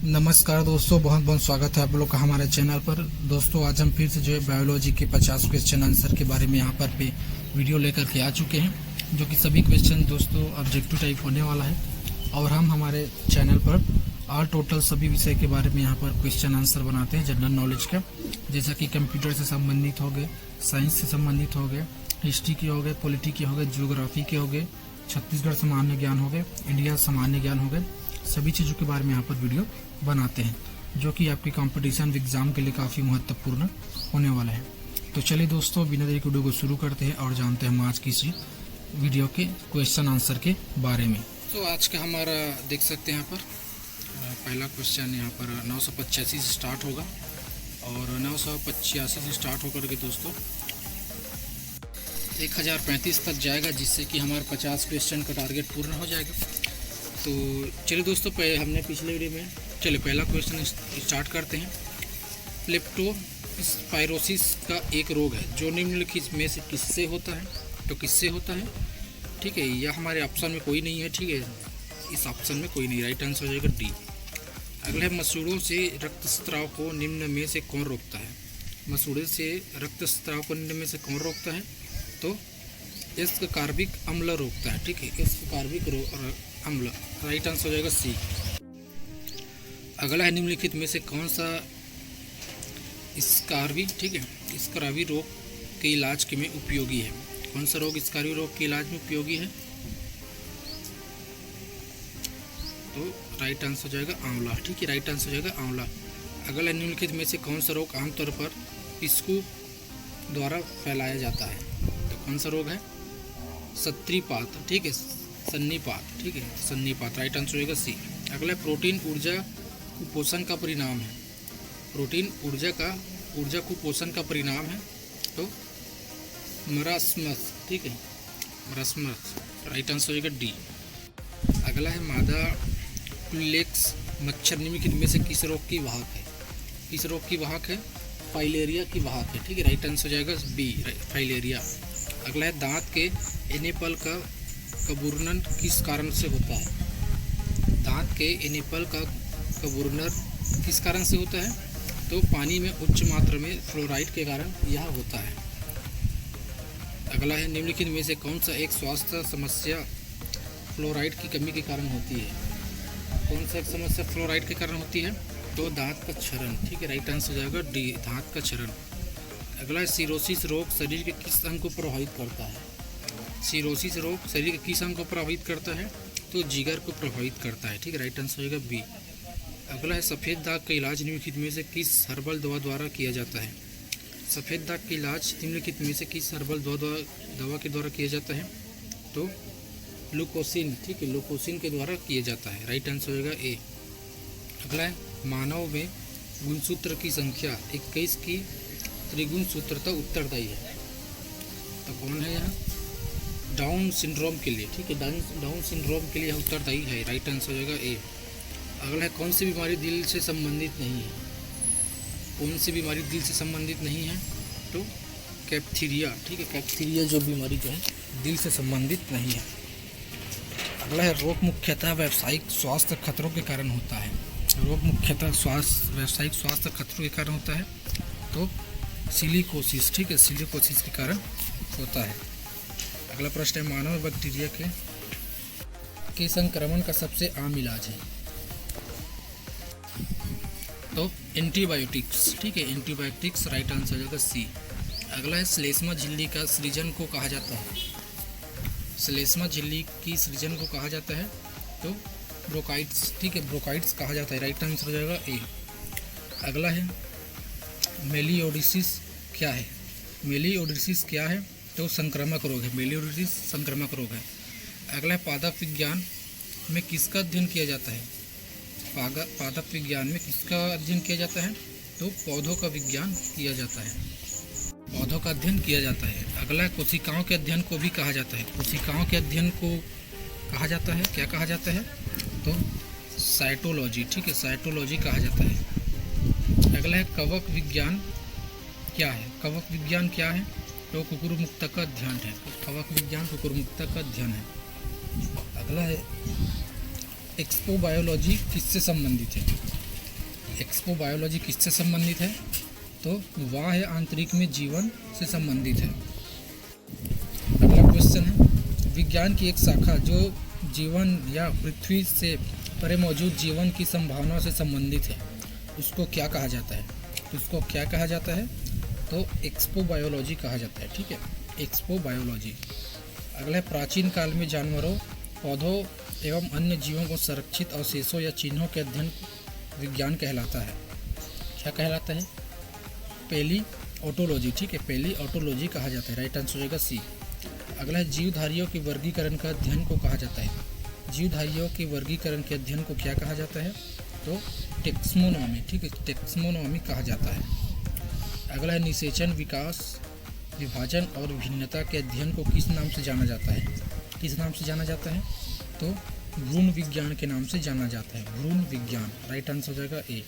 नमस्कार दोस्तों, बहुत बहुत स्वागत है आप लोग का हमारे चैनल पर। दोस्तों आज हम फिर से जो है बायोलॉजी के 50 क्वेश्चन आंसर के बारे में यहाँ पर पे वीडियो लेकर के आ चुके हैं, जो कि सभी क्वेश्चन दोस्तों ऑब्जेक्टिव टाइप होने वाला है। और हम हमारे चैनल पर ऑल टोटल सभी विषय के बारे में यहाँ पर क्वेश्चन आंसर बनाते हैं जनरल नॉलेज का, जैसा कि कंप्यूटर से संबंधित हो गए, साइंस से संबंधित हो गए, हिस्ट्री के हो गए, पॉलिटी के हो गए, जियोग्राफी के हो गए, छत्तीसगढ़ सामान्य ज्ञान हो गए, इंडिया सामान्य ज्ञान हो गए। सभी चीज़ों के बारे में यहाँ पर वीडियो बनाते हैं, जो कि आपके कंपटीशन एग्जाम के लिए काफ़ी महत्वपूर्ण होने वाला है। तो चलिए दोस्तों, बिना देरी के वीडियो को शुरू करते हैं और जानते हैं हम आज की इस वीडियो के क्वेश्चन आंसर के बारे में। तो आज का हमारा देख सकते हैं यहाँ पर पहला क्वेश्चन यहाँ पर 985 से स्टार्ट होगा और 985 से स्टार्ट होकर के दोस्तों 1035 तक जाएगा, जिससे कि हमारा 50 क्वेश्चन का टारगेट पूर्ण हो जाएगा। तो चलिए दोस्तों, हमने पिछले वीडियो में चलिए पहला क्वेश्चन स्टार्ट करते हैं। लेप्टोस्पाइरोसिस का एक रोग है जो निम्नलिखित में से किससे होता है? तो किससे होता है? ठीक है, यह हमारे ऑप्शन में कोई नहीं है। ठीक है, इस ऑप्शन में कोई नहीं, राइट आंसर हो जाएगा डी। अगला है, मसूड़ों से रक्तस्राव को निम्न में से कौन रोकता है? मसूड़े से रक्तस्राव को निम्न में से कौन रोकता है? तो एस्कॉर्बिक अम्ल रोकता है। ठीक है, एस्कॉर्बिक अम्ल, राइट आंसर हो जाएगा सी। अगला है, निम्नलिखित में से कौन सा स्कार्वी, ठीक है, स्कार्वी रोग के इलाज के में उपयोगी है? कौन सा रोग स्कार्वी रोग के इलाज में उपयोगी है? तो राइट आंसर हो जाएगा आंवला। ठीक है, राइट आंसर हो जाएगा आंवला। अगला, निम्नलिखित में से कौन सा रोग आमतौर पर पिस्कू द्वारा फैलाया जाता है? तो कौन सा रोग है? सत्रीपात, ठीक है, सन्नीपात, ठीक है, सन्नीपात, राइट आंसर होगा सी। अगला, प्रोटीन ऊर्जा कुपोषण का परिणाम है। प्रोटीन ऊर्जा कुपोषण का परिणाम है, तो मरास्मस, ठीक है, मरास्मस, राइट आंसर होगा डी। अगला है, मादा कुलेक्स मच्छर निम्नलिखित में से किस रोग की वाहक है? किस रोग की वाहक है? फाइलेरिया की वाहक है। ठीक है, राइट आंसर हो जाएगा बी, फाइलेरिया। अगला है, दांत के एनेपल का कबूर्नन किस कारण से होता है? दांत के एनेपल का कबूर्नर किस कारण से होता है? तो पानी में उच्च मात्रा में फ्लोराइड के कारण यह होता है। अगला है, निम्नलिखित में से कौन सा एक स्वास्थ्य समस्या फ्लोराइड की कमी के कारण होती है? कौन सा एक समस्या फ्लोराइड के कारण होती है? तो दांत का क्षरण। ठीक है, राइट आंसर हो जाएगा डी, दांत का क्षरण। अगला है, सिरोसिस रोग शरीर के किस अंग को प्रभावित करता है? सिरोसिस रोग शरीर के किस अंग को प्रभावित करता है? तो जिगर को प्रभावित करता है। ठीक है, राइट आंसर होगा बी। अगला है, सफ़ेद दाग का इलाज निम्नलिखित में से किस हर्बल दवा द्वारा किया जाता है? सफ़ेद दाग का इलाज निम्नलिखित में से किस हर्बल दवा के द्वारा किया जाता है? तो लुकोसिन, ठीक है, लुकोसिन के द्वारा किया जाता है, राइट आंसर होगा ए। अगला है, मानव में गुणसूत्र की संख्या 21 की त्रिगुण सूत्रता उत्तरदायी है। तो कौन है यहाँ? डाउन सिंड्रोम के लिए, ठीक है, डाउन सिंड्रोम के लिए उत्तरदायी है, राइट आंसर हो जाएगा ए। अगला है, कौन सी बीमारी दिल से संबंधित नहीं है? कौन सी बीमारी दिल से संबंधित नहीं है? तो कैप्थीरिया, ठीक है, कैप्थीरिया जो बीमारी जो है दिल से संबंधित नहीं है। अगला है, रोग मुख्यतः व्यावसायिक स्वास्थ्य खतरों के कारण होता है। रोग मुख्यतः व्यावसायिक स्वास्थ्य खतरों के कारण होता है, तो सिलिकोसिस, ठीक है, सिलिकोसिस के कारण होता है। अगला प्रश्न है, मानव बैक्टीरिया के संक्रमण का सबसे आम इलाज है? तो एंटीबायोटिक्स, ठीक है, एंटीबायोटिक्स, राइट आंसर हो जाएगा सी। अगला है, श्लेष्मा झिल्ली का सृजन को कहा जाता है? श्लेष्मा झिल्ली की सृजन को कहा जाता है, तो ब्रोकाइट्स, ठीक है, ब्रोकाइट्स कहा जाता है, राइट आंसर हो जाएगा ए। अगला है, मेलियोडिसिस क्या है? मेलियोडिसिस क्या है? तो संक्रामक रोग है, मेलियोडिसिस संक्रामक रोग है। अगला है, पादप विज्ञान में किसका अध्ययन किया जाता है? पादप विज्ञान में किसका अध्ययन किया जाता है? तो पौधों का विज्ञान किया जाता है, पौधों का अध्ययन किया जाता है। अगला है, कोशिकाओं के अध्ययन को भी कहा जाता है? कोशिकाओं के अध्ययन को कहा जाता है, क्या कहा जाता है? तो साइटोलॉजी, ठीक है, साइटोलॉजी कहा जाता है। अगला है, कवक विज्ञान क्या है? कवक विज्ञान क्या है? तो कुकुरमुक्ता का अध्ययन है, कवक विज्ञान कुकुरमुक्ता का अध्ययन है। अगला है, एक्सपोबायोलॉजी किससे संबंधित है? एक्सपोबायोलॉजी किससे संबंधित है? तो बाह्य आंतरिक में जीवन से संबंधित है। अगला क्वेश्चन है, विज्ञान की एक शाखा जो जीवन या पृथ्वी से परे मौजूद जीवन की संभावना से संबंधित है, उसको क्या कहा जाता है? तो उसको क्या कहा जाता है? तो एक्सपोबायोलॉजी कहा जाता है। ठीक है, एक्सपोबायोलॉजी। अगला है, प्राचीन काल में जानवरों, पौधों एवं अन्य जीवों को संरक्षित अवशेषों या चिन्हों के अध्ययन विज्ञान कहलाता है। क्या कहलाता है? पहली ऑटोलॉजी। ठीक है, पहली ऑटोलॉजी कहा जाता है। राइट आंसर हो जाएगा सी। अगला है, जीवधारियों के वर्गीकरण का अध्ययन को कहा जाता है। जीवधारियों के वर्गीकरण के अध्ययन को क्या कहा जाता है? तो टेक्सोनॉमी। ठीक है, टेक्सोनॉमी कहा जाता है। अगला है, निषेचन, विकास, विभाजन और भिन्नता के अध्ययन को किस नाम से जाना जाता है? किस नाम से जाना जाता है? तो भ्रूण विज्ञान के नाम से जाना जाता है। भ्रूण विज्ञान। राइट आंसर हो जाएगा ए।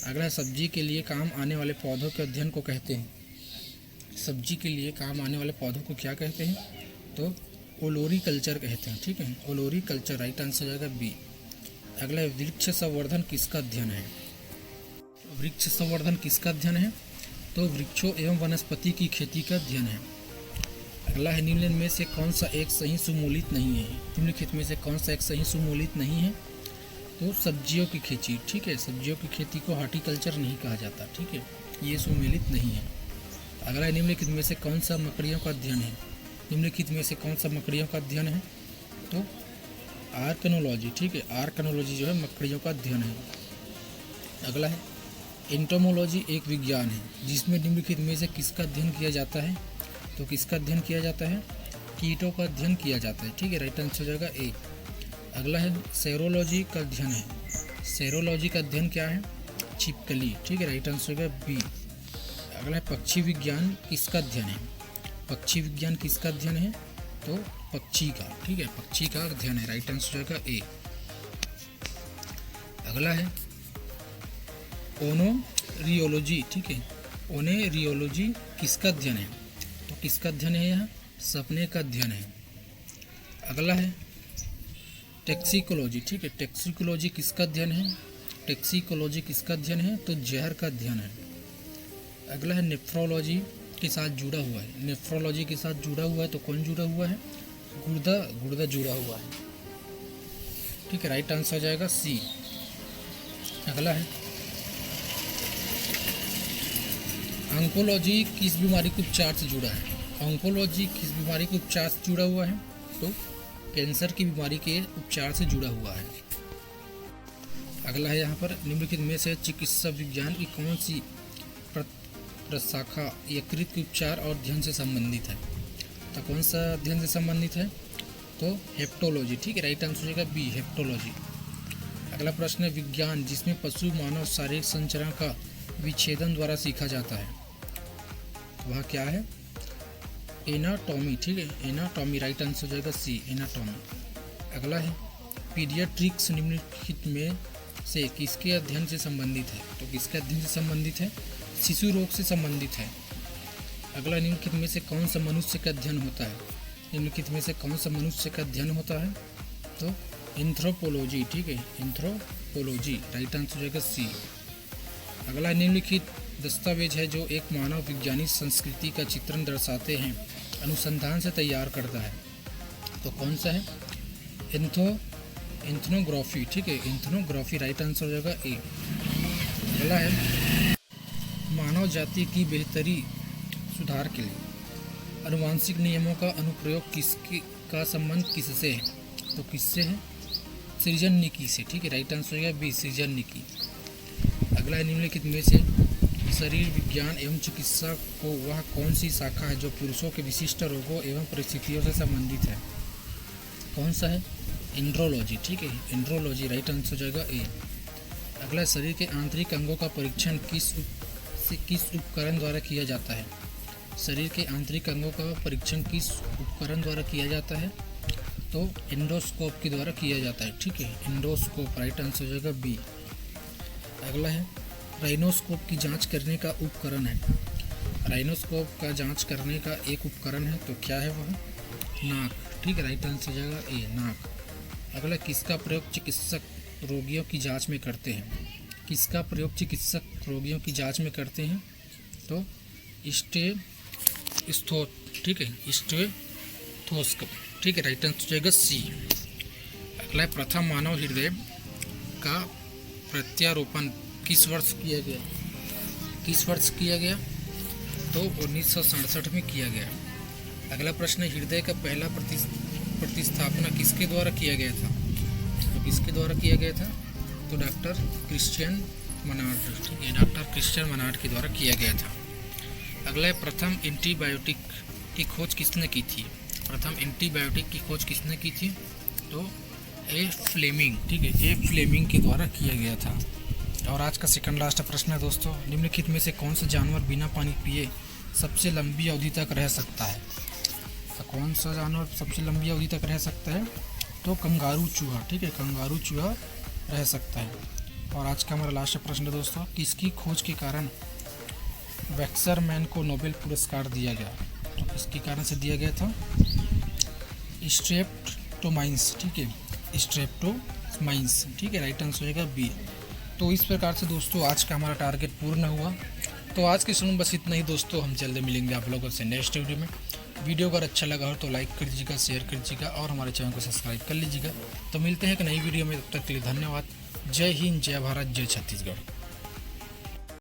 अगला है, सब्जी के लिए काम आने वाले पौधों के अध्ययन को कहते हैं। सब्जी के लिए काम आने वाले पौधों को क्या कहते हैं? तो ओलोरीकल्चर कहते हैं। ठीक है, ओलोरीकल्चर। राइट आंसर हो जाएगा बी। अगला है, वृक्ष संवर्धन किसका अध्ययन है? वृक्ष संवर्धन किसका अध्ययन है? तो वृक्षों एवं वनस्पति की खेती का अध्ययन है। अगला है, निम्न में से कौन सा एक सही सुमूलित नहीं है? निम्नलिखित में से कौन सा एक सही सुमूलित नहीं है? तो सब्जियों की खेती। ठीक है, सब्जियों की खेती को हार्टिकल्चर नहीं कहा जाता। ठीक है, ये सुमेलित नहीं है। अगला है, निम्नलिखित में से कौन सा मकड़ियों का अध्ययन है? निम्नलिखित में से कौन सा मकड़ियों का अध्ययन है? तो आर्कनोलॉजी। ठीक है, आर्कनोलॉजी जो है मकड़ियों का अध्ययन है। अगला है, एंटोमोलॉजी एक विज्ञान है जिसमें निम्नलिखित में से किसका अध्ययन किया जाता है? तो किसका अध्ययन किया जाता है? कीटों का अध्ययन किया जाता है। ठीक है, राइट आंसर हो जाएगा ए। अगला है, सेरोलॉजी का अध्ययन है। सेरोलॉजी का अध्ययन क्या है? छिपकली। ठीक है, राइट आंसर होगा बी। अगला है, पक्षी विज्ञान किसका अध्ययन है? पक्षी विज्ञान किसका अध्ययन है? तो पक्षी का। ठीक है, पक्षी का अध्ययन है। राइट आंसर हो जाएगा ए। अगला है, ओनोरियोलॉजी। ठीक है, ओनोरियोलॉजी किसका अध्ययन है? तो किसका अध्ययन है? यह सपने का अध्ययन है। अगला है, टैक्सिकोलॉजी। ठीक है, टैक्सिकोलॉजी किसका अध्ययन है? टैक्सिकोलॉजी किसका अध्ययन है? तो जहर का अध्ययन है। अगला है, नेफ्रोलॉजी के साथ जुड़ा हुआ है। नेफ्रोलॉजी के साथ जुड़ा हुआ है तो कौन जुड़ा हुआ है? गुर्दा जुड़ा हुआ है। ठीक है, राइट आंसर हो जाएगा सी। अगला है, ऑन्कोलॉजी किस बीमारी के उपचार से जुड़ा है? ऑन्कोलॉजी किस बीमारी के उपचार से जुड़ा हुआ है? तो कैंसर की बीमारी के उपचार से जुड़ा हुआ है। अगला है, यहाँ पर निम्नलिखित में से चिकित्सा विज्ञान की कौन सी प्रशाखा यकृत के उपचार और अध्ययन से संबंधित है? तो कौन सा अध्ययन से संबंधित है? तो हेप्टोलॉजी। ठीक है, राइट आंसर हो जाएगा बी, हेप्टोलॉजी। अगला प्रश्न है, विज्ञान जिसमें पशु मानव शारीरिक संरचना का विच्छेदन द्वारा सीखा जाता है, वह क्या है? एनाटॉमी। ठीक है, एनाटॉमी। राइट आंसर हो जाएगा सी, एनाटॉमी। अगला है, पीडियाट्रिक्स निम्नलिखित में से किसके अध्ययन से संबंधित है? तो किसके अध्ययन से संबंधित है? शिशु रोग से संबंधित है। अगला, निम्नलिखित में से कौन सा मनुष्य का अध्ययन होता है? निम्नलिखित में से कौन सा मनुष्य का अध्ययन होता है? तो एंथ्रोपोलॉजी। ठीक है, एंथ्रोपोलॉजी। राइट आंसर हो जाएगा सी। अगला, निम्नलिखित दस्तावेज है जो एक मानव विज्ञानी संस्कृति का चित्रण दर्शाते हैं, अनुसंधान से तैयार करता है, तो कौन सा है? एथनोग्राफी। ठीक है, एथनोग्राफी। राइट आंसर हो जाएगा ए। अगला है, मानव जाति की बेहतरी सुधार के लिए आनुवांशिक नियमों का अनुप्रयोग किसके का संबंध किससे है? तो किससे है? सृजननिकी से। ठीक है, राइट आंसर हो गया बी, सृजननिकी। अगला है, निम्नलिखित में से शरीर विज्ञान एवं चिकित्सा को वह कौन सी शाखा है जो पुरुषों के विशिष्ट रोगों एवं परिस्थितियों से संबंधित है? कौन सा है? एंड्रोलॉजी। ठीक है, एंड्रोलॉजी। राइट आंसर हो जाएगा ए। अगला, शरीर के आंतरिक अंगों का परीक्षण किस उपकरण द्वारा किया जाता है? शरीर के आंतरिक अंगों का परीक्षण किस उपकरण द्वारा किया जाता है? तो एंडोस्कोप के द्वारा किया जाता है। ठीक है, एंडोस्कोप। राइट आंसर हो जाएगा बी। अगला है, राइनोस्कोप की जांच करने का उपकरण है। राइनोस्कोप का जांच करने का एक उपकरण है, तो क्या है वह? नाक। ठीक है, राइट आंसर हो जाएगा ए, नाक। अगला, किसका प्रयोग चिकित्सक रोगियों की जांच में करते हैं? किसका प्रयोग चिकित्सक रोगियों की जांच में करते हैं? तो स्टेथोस्कोप, ठीक है, स्टेथोस्कोप, ठीक है, राइट आंसर हो जाएगा सी। अगला है प्रथम मानव हृदय का प्रत्यारोपण किस वर्ष किया गया? किस वर्ष किया गया? तो 1967 में किया गया। अगला प्रश्न है हृदय का पहला प्रतिस्थापना किसके द्वारा किया गया था? तो किसके द्वारा किया गया था? तो डॉक्टर क्रिश्चियन मनार्ड, ठीक है, डॉक्टर क्रिश्चियन मनार्ड के द्वारा किया गया था। अगला है प्रथम एंटीबायोटिक की खोज किसने की थी? प्रथम एंटीबायोटिक की खोज किसने की थी? तो ए फ्लेमिंग, ठीक है, ए फ्लेमिंग के द्वारा किया गया था। और आज का सेकंड लास्ट प्रश्न है दोस्तों, निम्नलिखित में से कौन सा जानवर बिना पानी पिए सबसे लंबी अवधि तक रह सकता है? तो कौन सा जानवर सबसे लंबी अवधि तक रह सकता है? तो कंगारू चूहा, ठीक है, कंगारू चूहा रह सकता है। और आज का हमारा लास्ट प्रश्न है दोस्तों, किसकी खोज के कारण वैक्सरमैन को नोबेल पुरस्कार दिया गया? तो किसके कारण से दिया गया था? स्ट्रेप्टोमाइंस, ठीक है, स्ट्रेप्टोमाइंस, ठीक है, राइट आंसर होगा बी। तो इस प्रकार से दोस्तों आज का हमारा टारगेट पूर्ण हुआ। तो आज के समय बस इतना ही दोस्तों, हम जल्दी मिलेंगे आप लोगों से नेक्स्ट वीडियो में। वीडियो अगर अच्छा लगा हो तो लाइक कर दीजिएगा, शेयर कर दीजिएगा और हमारे चैनल को सब्सक्राइब कर लीजिएगा। तो मिलते हैं एक नई वीडियो में, तब तक के लिए धन्यवाद। जय हिंद, जय भारत, जय छत्तीसगढ़।